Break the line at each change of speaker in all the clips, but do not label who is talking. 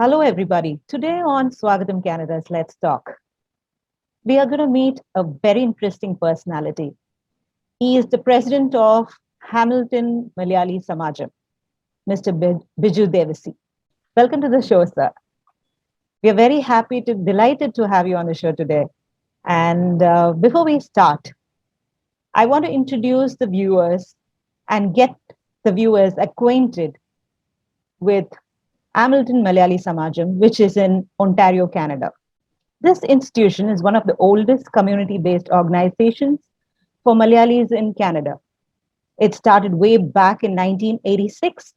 Hello, everybody. Today on Swagatham Canada's Let's Talk, we are going to meet a very interesting personality. He is the president of Hamilton Samajam, Mr. Biju Devassy. Welcome to the show, sir. We are very delighted to have you on the show today. And before we start, I want to introduce the viewers and get the viewers acquainted with Hamilton Samajam, which is in Ontario, Canada. This institution is one of the oldest community based organizations for Malayalis in Canada. It started way back in 1986,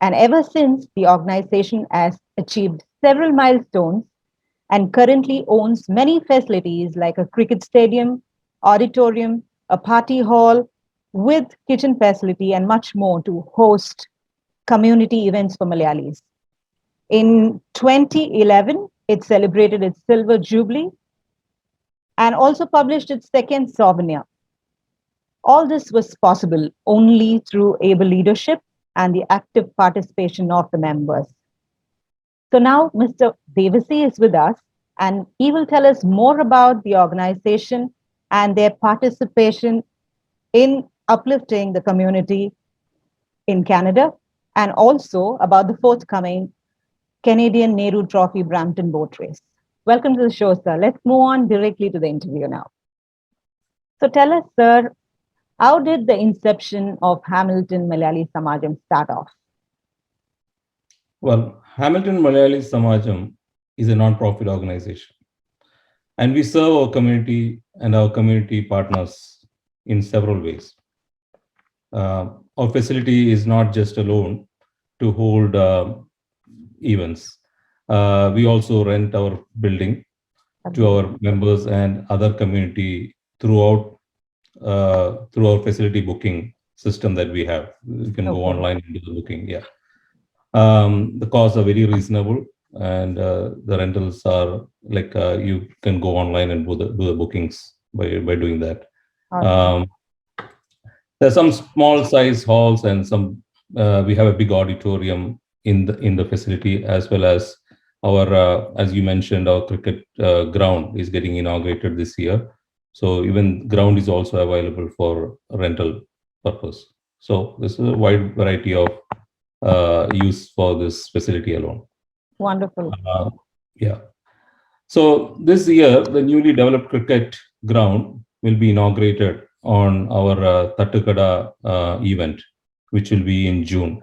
and ever since, the organization has achieved several milestones and currently owns many facilities like a cricket stadium, auditorium, a party hall with kitchen facility, and much more to host community events for Malayalis. In 2011, it celebrated its silver jubilee and also published its second souvenir. All this was possible only through able leadership and the active participation of the members. So now Mr. Devassy is with us, and he will tell us more about the organization and their participation in uplifting the community in Canada, and also about the forthcoming Canadian Nehru Trophy Brampton Boat Race. Welcome to the show, sir. Let's move on directly to the interview now. So tell us, sir, how did the inception of Hamilton Malayali Samajam start off?
Well, Hamilton Malayali Samajam is a non-profit organization, and we serve our community and our community partners in several ways. Our facility is not just alone to hold events. We also rent our building to our members and other community throughout through our facility booking system that we have. You can go online and do the booking. Yeah. The costs are very reasonable, and the rentals are like you can go online and do the bookings by doing that.
Awesome.
There's some small size halls and some we have a big auditorium in the facility, as well as our as you mentioned, our cricket ground is getting inaugurated this year. So even ground is also available for rental purpose. So this is a wide variety of use for this facility alone.
Wonderful.
Yeah. So this year, the newly developed cricket ground will be inaugurated on our Tattukada event, which will be in June.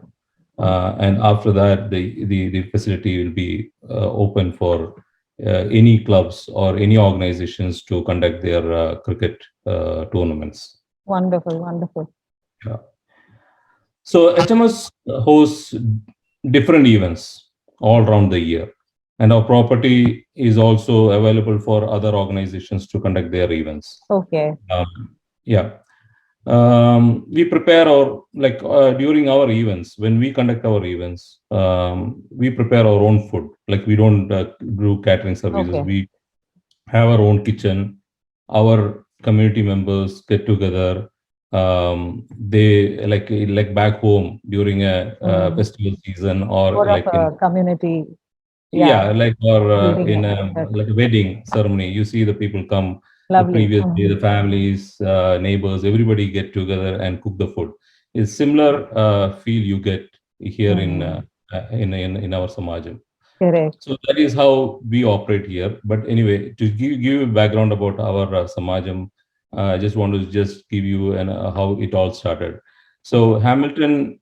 And after that, the facility will be open for any clubs or any organizations to conduct their cricket tournaments.
Wonderful, wonderful.
Yeah. So HMS hosts different events all around the year, and our property is also available for other organizations to conduct their events.
Okay.
Yeah. We prepare our during our events, when we conduct our events, we prepare our own food. Like, we don't do catering services.
Okay.
We have our own kitchen. Our community members get together. They like back home during a festival season, or like
a community.
or in
a
like a wedding ceremony. You see the people come.
Lovely.
The previous day, the families, neighbors, everybody get together and cook the food. It's similar feel you get here in our Samajam.
Correct.
So that is how we operate here. But anyway, to give you a background about our Samajam, I just want to give you how it all started. So Hamilton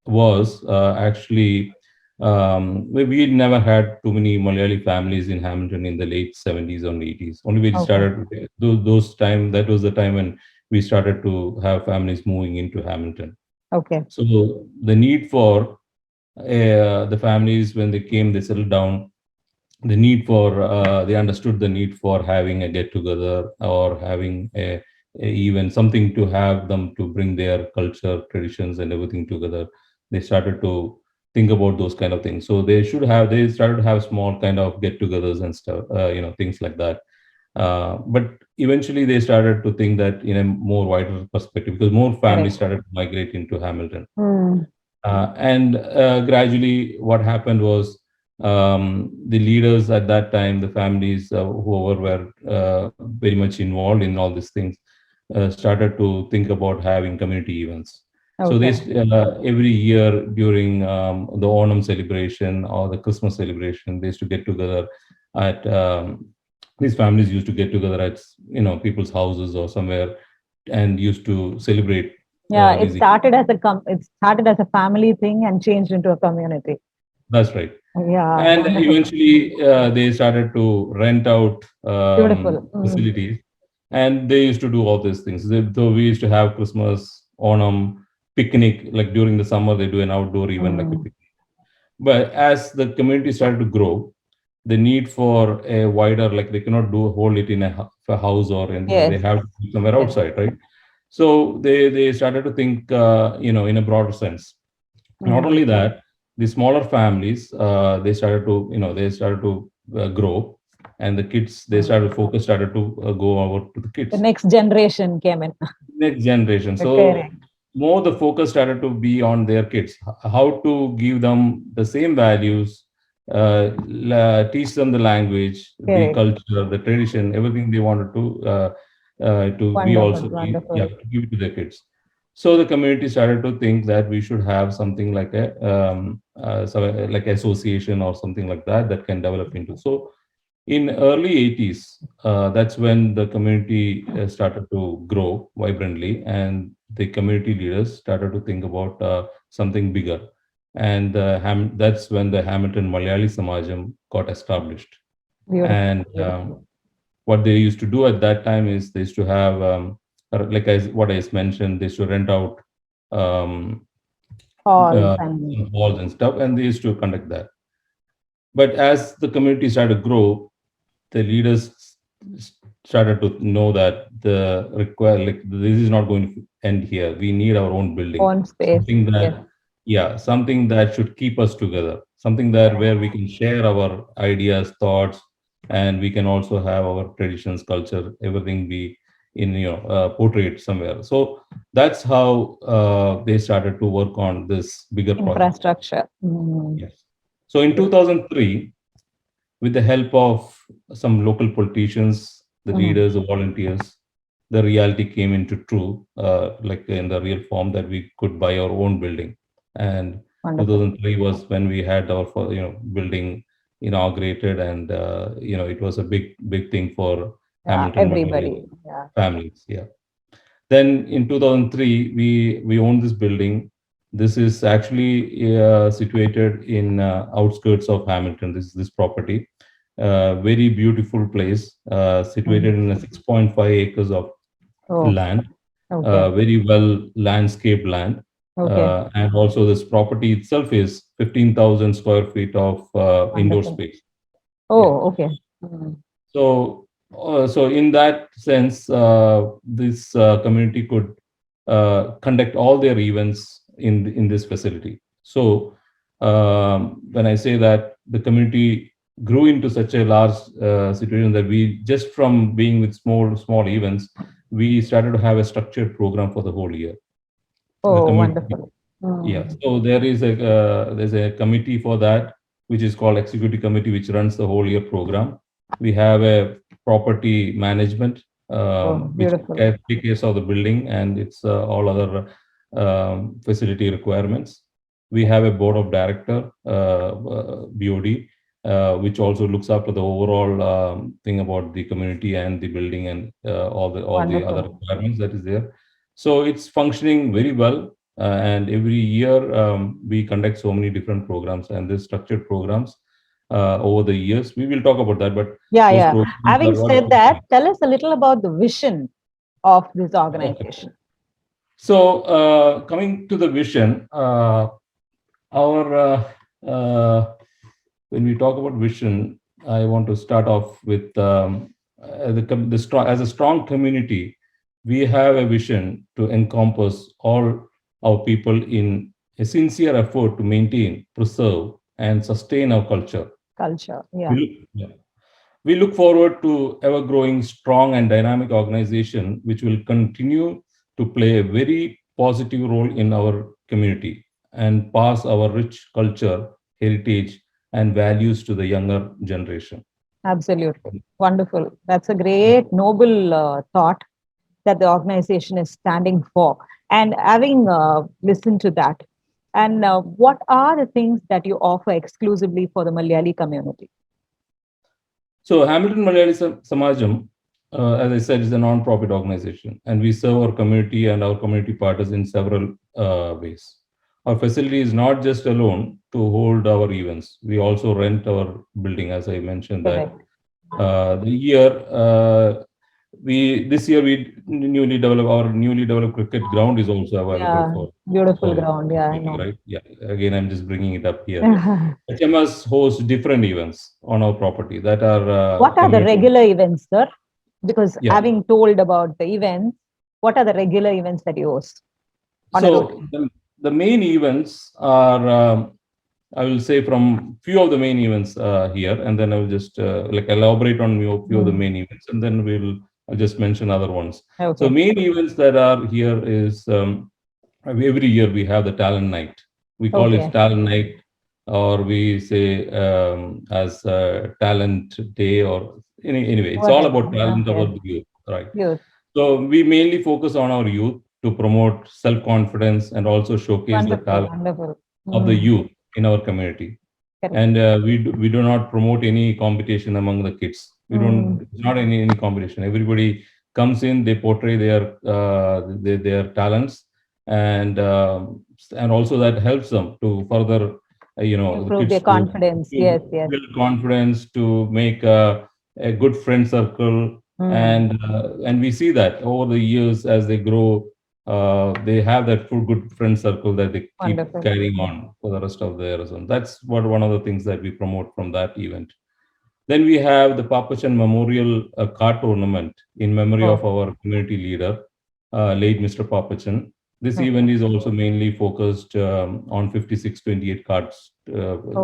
was actually we never had too many Malayali families in Hamilton in the late 70s or 80s. Only we started those time. That was the time when we started to have families moving into Hamilton.
Okay.
So the need for the families, when they came, they settled down. The need for they understood the need for having a get together, or having a even something to have them to bring their culture, traditions, and everything together. They started to think about those kind of things. So they started to have small kind of get-togethers and stuff, things like that. But eventually they started to think that in a more wider perspective, because more families started to migrate into Hamilton. And gradually what happened was The leaders at that time, the families, whoever were very much involved in all these things, started to think about having community events. So
Okay.
every year during the Onam celebration or the Christmas celebration, they used to get together at these families used to get together at people's houses or somewhere and used to celebrate
Yeah,
these.
it started as a family thing and changed into a community.
That's right.
Yeah,
And
wonderful.
eventually, they started to rent out
Beautiful.
facilities, and they used to do all these things. So we used to have Christmas, Onam, picnic. Like during the summer, they do an outdoor event like a
Mm.
picnic. But as the community started to grow, the need for a wider, like they cannot hold it in a house or anything. They
Yes,
have to be somewhere
yes.
outside, right? So they started to think, in a broader sense. Not
Mm.
only that, the smaller families, they started to grow, and the kids, they
Mm.
started to go over to the
The
kids,
next generation came in.
next generation. So
Correct,
more the focus started to be on their kids, how to give them the same values, teach them the language, the
correct.
culture, the tradition, everything they wanted to be
Wonderful,
also be, yeah,
wonderful.
to give it to their kids. So the community started to think that we should have something like like association or something like that can develop into. So in early 80s, that's when the community started to grow vibrantly, and the community leaders started to think about something bigger. And that's when the Hamilton Malayali Samajam got established.
Beautiful,
And
beautiful.
what they used to do at that time is they used to have, what I just mentioned, they used to rent out um,
Halls
uh,
and
halls and stuff, and they used to conduct that. But as the community started to grow, the leaders started to know that this is not going to end here. We need our own building,
own space.
something
Yes,
that something that should keep us together, something that
correct.
where we can share our ideas, thoughts, and we can also have our traditions, culture, everything be in portrayed somewhere. So that's how they started to work on this bigger project.
Infrastructure. Mm.
Yes. So in 2003, with the help of some local politicians, the
Mm.
leaders, the volunteers, the reality came into true, like in the real form that we could buy our own building. And
Wonderful.
2003 was when we had our building inaugurated, and it was a big thing for
Yeah,
Hamilton
everybody.
Malayali
Yeah.
families. Yeah. Then in 2003, we owned this building. This is actually situated in outskirts of Hamilton. This property, very beautiful place, situated
Mm.
in a 6.5 acres of
Oh,
land,
okay.
very well landscaped land.
Okay.
And also this property itself is 15,000 square feet of indoor
Wonderful.
space. Yeah.
Oh, okay. Mm.
So in that sense, this community could conduct all their events in this facility. So when I say that the community grew into such a large situation that we just from being with small events, we started to have a structured program for the whole year. The
Oh,
community,
wonderful.
yeah.
Mm.
So there's a committee for that, which is called executive committee, which runs the whole year program. We have a property management,
Oh,
which
beautiful.
takes care of the building and its all other facility requirements. We have a board of director, BOD, which also looks after the overall thing about the community and the building and all the other
Wonderful.
requirements that is there. So it's functioning very well, and every year we conduct so many different programs and these structured programs over the years. We will talk about that, but
Yeah,
those
yeah.
programs
Having
are what
said that, tell us a little about the vision of this
okay.
organization.
So coming to the vision, our when we talk about vision, I want to start off with the strong, as a strong community, we have a vision to encompass all our people in a sincere effort to maintain, preserve, and sustain our culture.
Culture.
We
Yeah.
look, yeah. We look forward to ever growing strong and dynamic organization which will continue to play a very positive role in our community and pass our rich culture, heritage, and values to the younger generation.
Absolutely. Wonderful. That's a great, noble thought that the organization is standing for. And having listened to that, and what are the things that you offer exclusively for the Malayali community?
So Hamilton Samajam, as I said, is a non-profit organization, and we serve our community and our community partners in several ways. Our facility is not just alone to hold our events. We also rent our building, as I mentioned that.
Correct.
The year we this year we newly developed cricket ground is also available
Yeah,
for
beautiful
for
ground. Yeah, I
viewing,
know.
right? Yeah. Again, I'm just bringing it up here. HMS hosts different events on our property that are
What are the
community.
regular events, sir? Because
Yeah.
having told about the events, what are the regular events that you host on a
So
routine?
the main events are, I will say from few of the main events here, and then I will just like elaborate on few of the
Mm.
main events, and then I'll just mention other ones. So
Okay.
main events that are here is every year we have the talent night. We call it
Okay.
talent night, or we say as talent day, or anyway, it's all
Whatever.
about talent
Okay.
about the youth, right?
Youth.
So we mainly focus on our youth to promote self-confidence and also showcase the
Wonderful.
talent
Wonderful.
of the
Mm.
youth in our community.
Correct.
And we do not promote any competition among the kids. We don't,
Mm.
it's not any competition. Everybody comes in, they portray their talents, and and also that helps them to further, the
Improve their
kids to
confidence.
to
Yes. Yes.
build confidence, to make a good friend circle,
Mm.
and we see that over the years as they grow, they have that full good friend circle that they keep
Wonderful.
carrying on for the rest of their lives. That's what one of the things that we promote from that event. Then we have the Papachan Memorial Card Tournament in memory of
Oh.
our community leader, late Mr. Papachan. This
Okay.
event is also mainly focused on 5628 cards.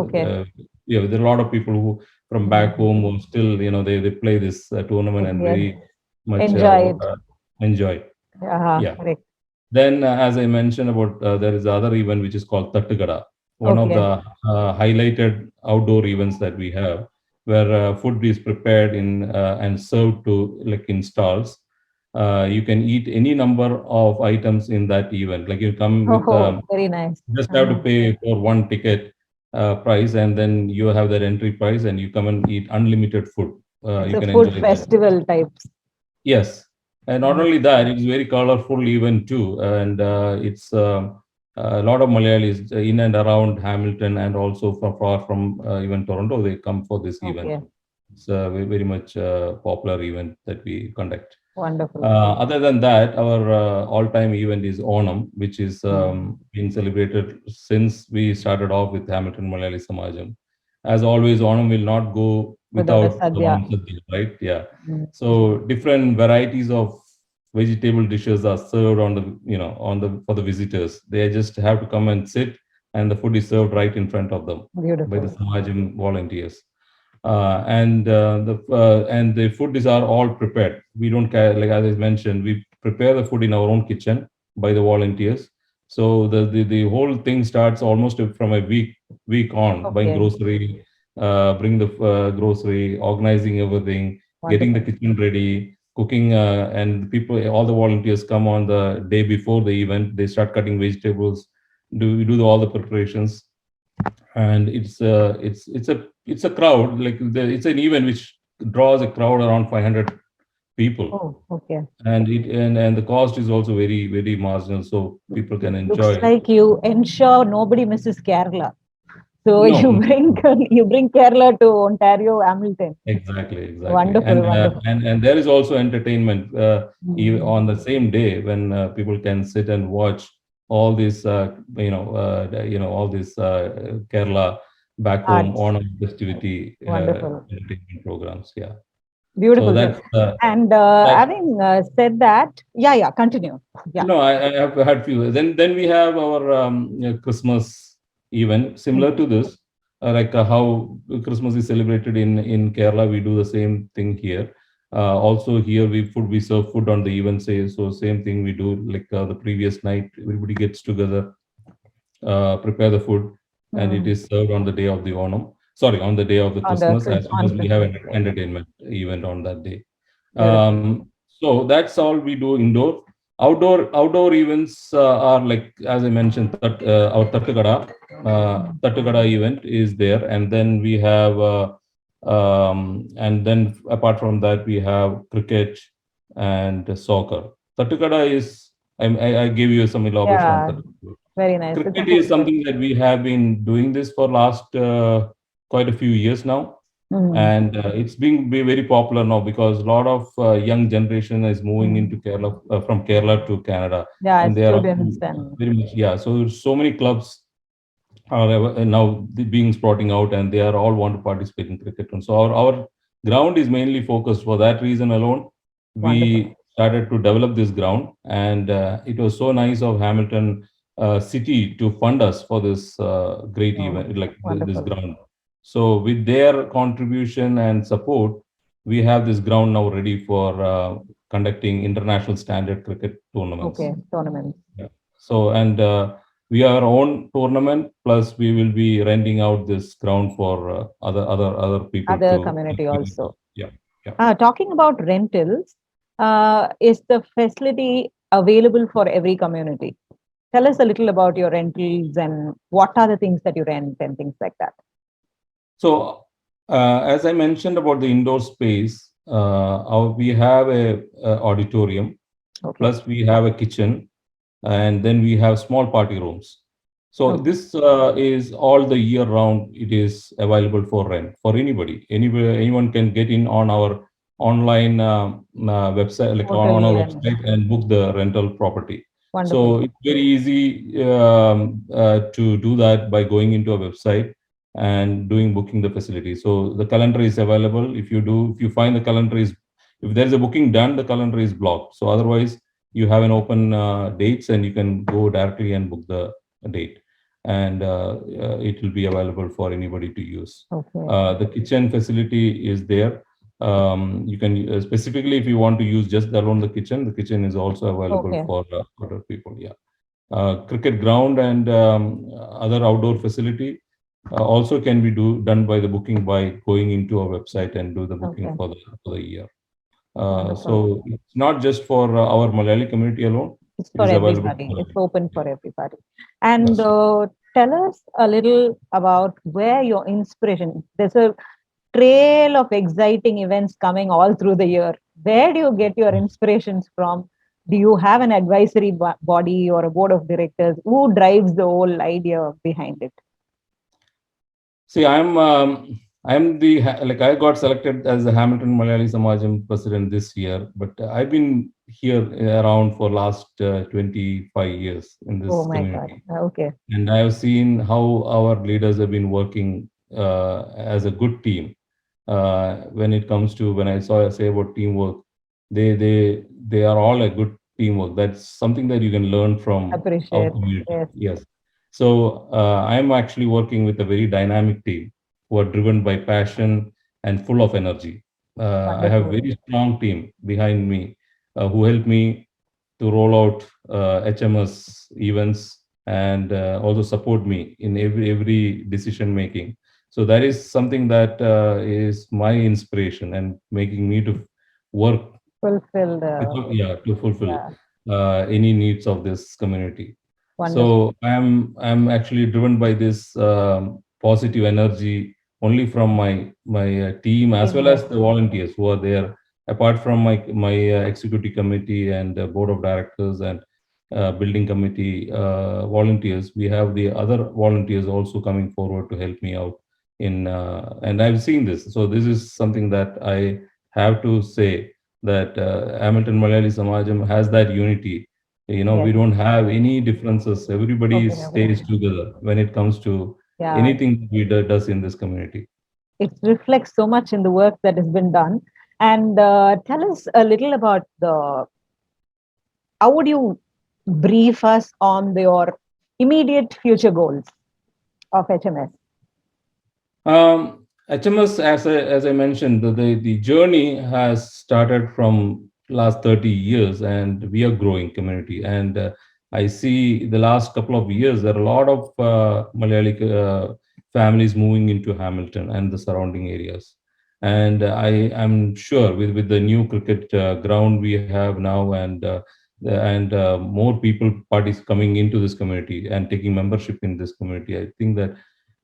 Okay.
Yeah, there are a lot of people who from back
Mm.
home who still, they play this tournament and
Yes.
very much
Enjoy it.
enjoy. Yeah.
Correct.
Then, as I mentioned about, there is other event which is called Tattukada, one of
Okay.
the highlighted outdoor events that we have, where food is prepared in and served to like in stalls. You can eat any number of items in that event. Like you come with
Oh, very nice.
just have to pay for one ticket price, and then you have that entry price, and you come and eat unlimited food.
It's
You
a
can
food
enjoy that.
festival types.
Yes, and not only that, it's very colorful event too, and it's a lot of Malayalis in and around Hamilton, and also from far from even Toronto. They come for this event.
Okay.
It's a very much popular event that we conduct.
Wonderful.
Other than that, our all-time event is Onam, which is
Mm.
been celebrated since we started off with Hamilton Malayali Samajam. As always, Onam will not go
Without a
without the
sadhya.
Onam Sadhya, right? Yeah.
Mm.
So different varieties of vegetable dishes are served on the, for the visitors. They just have to come and sit, and the food is served right in front of them by the
Beautiful.
Samajam volunteers. And the food is are all prepared. We don't care, like as I mentioned, we prepare the food in our own kitchen by the volunteers. So the whole thing starts almost from a week on, buying
Okay.
grocery, bring the grocery, organizing everything, getting the
Wonderful.
kitchen ready, cooking, and people, all the volunteers come on the day before the event. They start cutting vegetables, do all the preparations, and it's a crowd, like it's an event which draws a crowd around 500 people,
Oh, okay.
and the cost is also very marginal, so people can
Looks
enjoy it.
like you ensure nobody misses Kerala. So
No,
you
no,
bring you bring Kerala to Ontario, Hamilton.
exactly,
Wonderful, wonderful.
and there is also entertainment
Mm.
on the same day when people can sit and watch all these all these Kerala back home
Arts.
on festivity
Wonderful.
entertainment programs. Yeah. So
Beautiful, sir.
that's
And
that.
having said that, yeah, continue. Yeah.
No, I have had few. Then we have our Christmas event similar
Mm.
to this, like how Christmas is celebrated in Kerala. We do the same thing here. Also here we serve food on the event. Say so same thing we do, like the previous night. Everybody gets together, prepare the food, and it
Mm.
is served on the day of the Onam. sorry, on the day of the
On the
Christmas, as well
on
as we have
Christmas
an
Day.
entertainment event on that day.
Beautiful.
So that's all we do indoor. Outdoor events are like, as I mentioned, our Tattukada event is there, and then we have and then apart from that we have cricket and soccer. Tattukada is, I give you some elaboration on
Yeah,
Tattukada.
very nice. It's a
Cricket
good
is
game.
something that we have been doing this for last quite a few years now,
Mm,
and it's being very popular now because a lot of young generation is moving into
mm.
Kerala, from Kerala to Canada,
Yeah,
and they are
students and
very much, yeah. So many clubs are now being sprouting out, and they are all want to participate in cricket. And so our ground is mainly focused for that reason alone.
wonderful.
We started to develop this ground, and it was so nice of Hamilton city to fund us for this great
Oh,
event, like this
wonderful.
ground. So with their contribution and support, we have this ground now ready for conducting international standard cricket tournaments.
Okay, tournaments.
Yeah. So, and we are our own tournament, plus we will be renting out this ground for other people
Other
to.
community also.
Yeah, yeah.
Talking about rentals, is the facility available for every community? Tell us a little about your rentals and what are the things that you rent and things like that.
So, as I mentioned about the indoor space, we have a auditorium,
Okay.
plus we have a kitchen, and then we have small party rooms. So
Okay.
this is all the year round. It is available for rent for anybody. Anyone can get in on our online website, like on our
Portal and
website, and book the rental property. So
wonderful.
it's very easy to do that by going into a website and doing booking the facility. So the calendar is available. If you find the calendar is, if there is a booking done, the calendar is blocked. So otherwise, you have an open dates, and you can go directly and book the date, and it will be available for anybody to use.
Okay.
The kitchen facility is there. You can specifically, if you want to use just alone the kitchen is also available
Okay.
for other people. Yeah. Cricket ground and other outdoor facility also can be done by the booking by going into our website and do the booking
Okay.
for the year.
Wonderful.
So it's not just for our Malayali community alone.
It's
It
for
is available
everybody.
for
It's
everyone.
open
Yeah,
for everybody. And
that's right.
tell us a little about where your inspiration. There's a trail of exciting events coming all through the year. Where do you get your inspirations from? Do you have an advisory body or a board of directors? Who drives the whole idea behind it?
See, I'm like I got selected as the Hamilton Malayali Samajam president this year, but I've been here around for last 25 years in
Oh
this
my God.
community,
Okay.
and I have seen how our leaders have been working as a good team. When it comes to, when I say about teamwork, they are all a good teamwork. That's something that you can learn from our
Appreciate.
community.
Yes.
Yes. So I'm actually working with a very dynamic team who are driven by passion and full of energy. I have
Wonderful.
very strong team behind me who help me to roll out HMS events, and also support me in every decision making. So that is something that is my inspiration and making me to work
Fulfilled.
yeah, to fulfill
Yeah.
any needs of this community.
Wonderful.
So I'm actually driven by this positive energy only from my team, as well as
Teammates.
the volunteers who are there. Apart from my executive committee and board of directors and building committee volunteers, we have the other volunteers also coming forward to help me out in and I've seen this. So this is something that I have to say, that Hamilton Malayali Samajam has that unity. We
Yes.
don't have any differences. Everybody
Okay.
stays
Okay.
together when it comes to
Yeah.
anything we does in this community.
It reflects so much in the work that has been done. And tell us a little about the, how would you brief us on your immediate future goals of HMS?
HMS, as I mentioned, the journey has started from last 30 years, and we are growing community. And I see the last couple of years there are a lot of Malayali families moving into Hamilton and the surrounding areas. And I am sure with the new cricket ground we have now, and more people parties coming into this community and taking membership in this community, I think that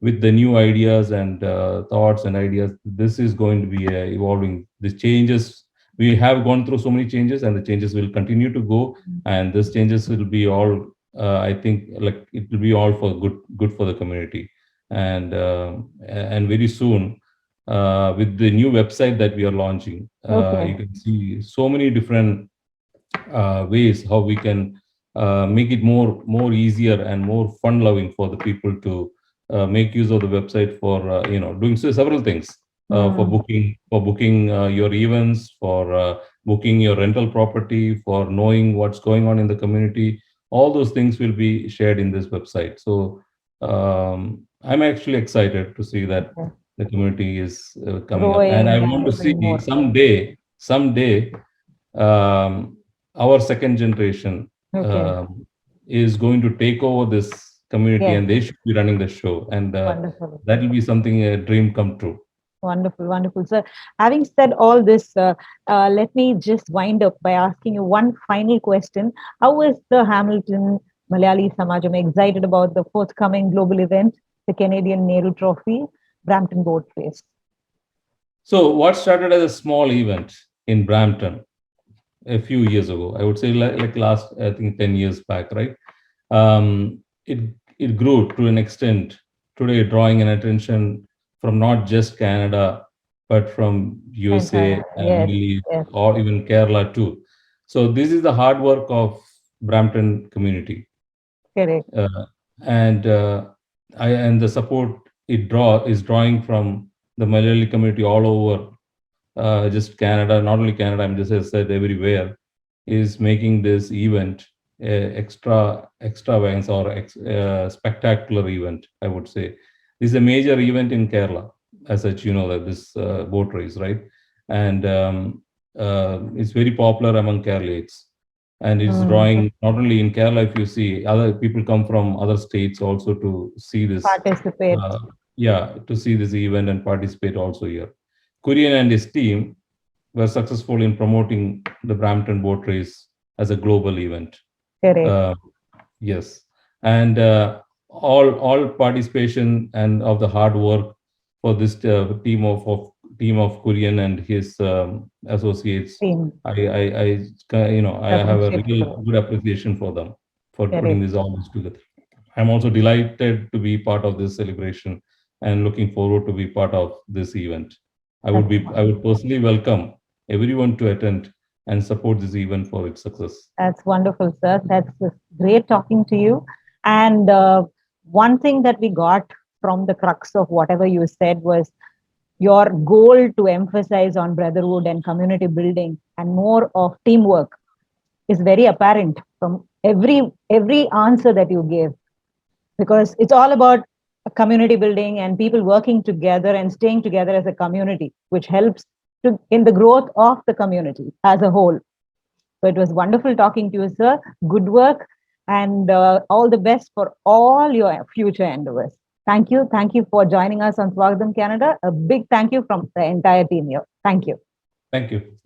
with the new ideas and thoughts and ideas, this is going to be evolving. The changes, we have gone through so many changes, and the changes will continue to go, and these changes will be all. I think like it will be all for good for the community, and very soon, with the new website that we are launching,
Okay.
you can see so many different ways how we can make it more easier and more fun loving for the people to make use of the website for doing several things, for booking your events, for booking your rental property, for knowing what's going on in the community. All those things will be shared in this website. So I'm actually excited to see that
Okay.
the community is coming up, and I
Growing
want
and
to see
doing more.
someday, um, our second generation
Okay.
is going to take over this community,
Yes.
and they should be running the show, and
Wonderful.
that will be something, a dream come true.
Wonderful, wonderful. So, having said all this, let me just wind up by asking you one final question. How is the Hamilton Malayali Samajam excited about the forthcoming global event, the Canadian Nehru Trophy, Brampton Boat Race?
So what started as a small event in Brampton a few years ago, I would say like last, I think 10 years back, right? It grew to an extent today, drawing an attention from not just Canada, but from USA
Entire,
and
yes,
Middle East,
yes,
or even Kerala too. So this is the hard work of Brampton community,
correct.
uh, and the support it is drawing from the Malayali community all over, just Canada, not only Canada, I'm just, as I said, everywhere, is making this event a extravagance, or spectacular event, I would say. This is a major event in Kerala, as such, that this boat race, right? And it's very popular among Keralates. And it's
Mm,
drawing not only in Kerala, if you see, other people come from other states also to see this,
participate.
uh, yeah, to see this event and participate also here. Kurian and his team were successful in promoting the Brampton Boat Race as a global event.
Correct.
Uh, yes, and all participation and of the hard work for this team of Kurian and his associates.
Team.
I have a real
Appreciable.
good appreciation for them for putting
Correct.
all this together. I'm also delighted to be part of this celebration and looking forward to be part of this event.
That's
I would personally welcome everyone to attend and support this event for its success.
That's wonderful, sir. That's great talking to you. And one thing that we got from the crux of whatever you said was your goal to emphasize on brotherhood and community building and more of teamwork is very apparent from every answer that you gave, because it's all about community building and people working together and staying together as a community, which helps in the growth of the community as a whole. So it was wonderful talking to you, sir. Good work, and all the best for all your future endeavors. Thank you. Thank you for joining us on Swagatham Canada. A big thank you from the entire team here. Thank you.
Thank you.